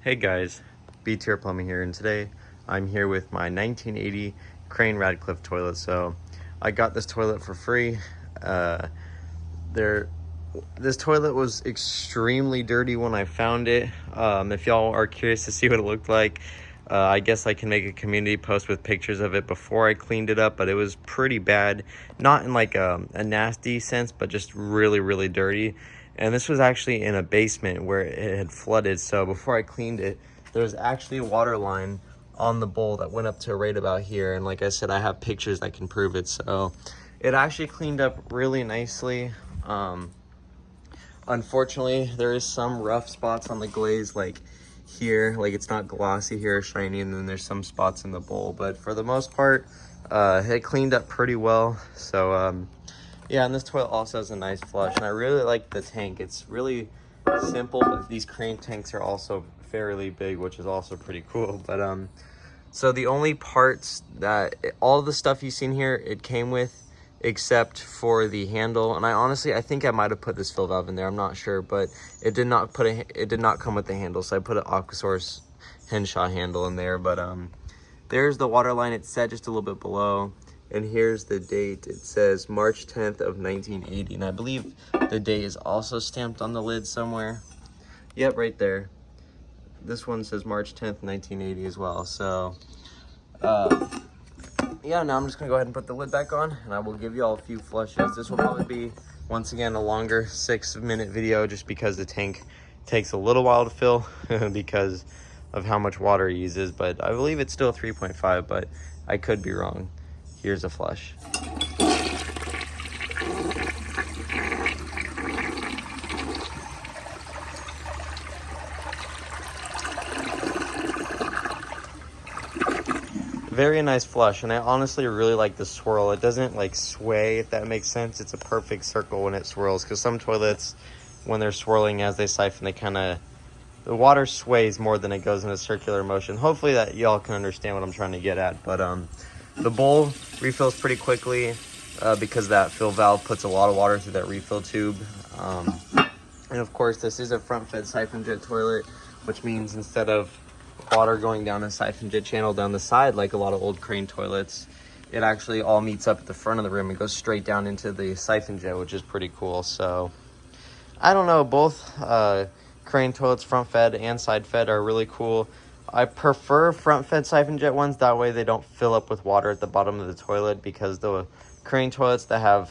Hey guys, B-Tier Plumbing here, and today I'm here with my 1980 Crane Radcliffe toilet. So I got this toilet for free. This toilet was extremely dirty when I found it. If y'all are curious to see what it looked like, I guess I can make a community post with pictures of it before I cleaned it up, but it was pretty bad. Not in like a nasty sense, but just really, really dirty. And this was actually in a basement where it had flooded. So before I cleaned it, there was actually a water line on the bowl that went up to right about here. And like I said, I have pictures that can prove it. So it actually cleaned up really nicely. Unfortunately, there is some rough spots on the glaze, like here, like it's not glossy here or shiny, and then there's some spots in the bowl, but for the most part, it cleaned up pretty well. So yeah, and this toilet also has a nice flush, and I really like the tank. It's really simple, but these Crane tanks are also fairly big, which is also pretty cool. But so the only parts that all the stuff you've seen here, it came with, except for the handle. And I think I might have put this fill valve in there, I'm not sure, but it did not come with the handle, so I put an Aquasource Henshaw handle in there. But there's the water line. It's set just a little bit below, and here's the date. It says March 10th of 1980, and I believe the date is also stamped on the lid somewhere. Yep, right there. This one says March 10th 1980 as well. So yeah, now I'm just gonna go ahead and put the lid back on, and I will give you all a few flushes. This will probably be, once again, a longer 6-minute video, just because the tank takes a little while to fill because of how much water it uses, but I believe it's still 3.5, but I could be wrong. Here's a flush. Very nice flush, and I honestly really like the swirl. It doesn't like sway, if that makes sense. It's a perfect circle when it swirls, because some toilets, when they're swirling as they siphon, the water sways more than it goes in a circular motion. Hopefully that y'all can understand what I'm trying to get at. But the bowl refills pretty quickly because that fill valve puts a lot of water through that refill tube. And of course, this is a front fed siphon jet toilet, which means instead of water going down a siphon jet channel down the side like a lot of old Crane toilets, it actually all meets up at the front of the rim and goes straight down into the siphon jet, which is pretty cool. So I don't know, both Crane toilets, front fed and side fed, are really cool. I prefer front fed siphon jet ones, that way they don't fill up with water at the bottom of the toilet, because the Crane toilets that have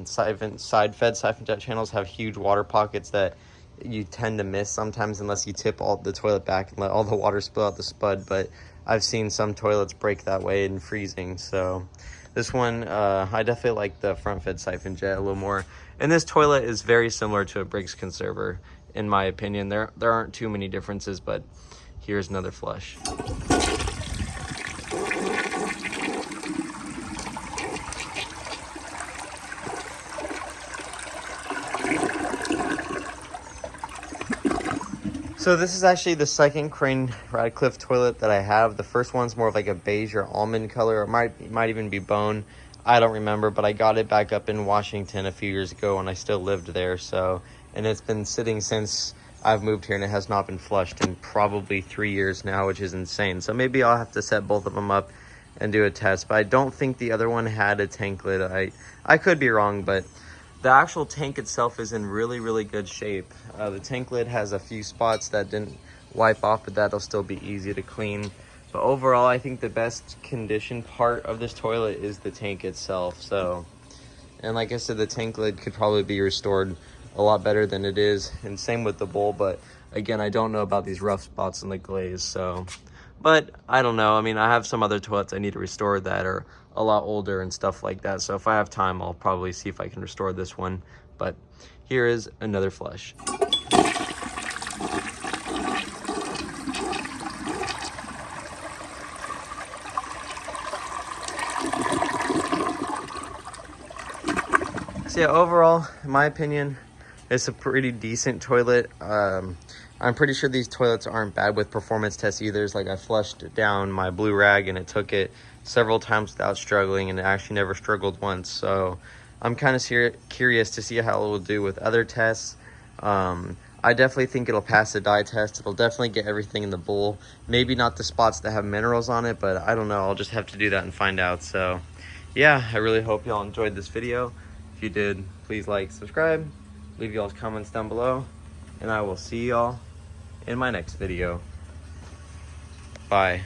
side fed siphon jet channels have huge water pockets that you tend to miss sometimes unless you tip all the toilet back and let all the water spill out the spud. But I've seen some toilets break that way in freezing. So this one, I definitely like the front fed siphon jet a little more. And this toilet is very similar to a Briggs conserver, in my opinion. There aren't too many differences, but here's another flush. So this is actually the second Crane Radcliffe toilet that I have. The first one's more of like a beige or almond color. It might even be bone. I don't remember, but I got it back up in Washington a few years ago when I still lived there. So, and it's been sitting since I've moved here, and it has not been flushed in probably 3 years now, which is insane. So maybe I'll have to set both of them up and do a test. But I don't think the other one had a tank lid. I could be wrong, but the actual tank itself is in really, really good shape. The tank lid has a few spots that didn't wipe off, but that'll still be easy to clean. But overall, I think the best condition part of this toilet is the tank itself. So, and like I said, the tank lid could probably be restored a lot better than it is, and same with the bowl. But again, I don't know about these rough spots in the glaze. So, but I don't know. I mean, I have some other toilets I need to restore that are a lot older and stuff like that. So if I have time, I'll probably see if I can restore this one. But here is another flush. So yeah, overall, in my opinion, it's a pretty decent toilet. I'm pretty sure these toilets aren't bad with performance tests either. It's like I flushed down my blue rag and it took it several times without struggling, and it actually never struggled once. So I'm kind of curious to see how it will do with other tests. I definitely think it'll pass the dye test. It'll definitely get everything in the bowl. Maybe not the spots that have minerals on it, but I don't know. I'll just have to do that and find out. So yeah, I really hope y'all enjoyed this video. If you did, please like, subscribe, leave y'all's comments down below, and I will see y'all in my next video. Bye.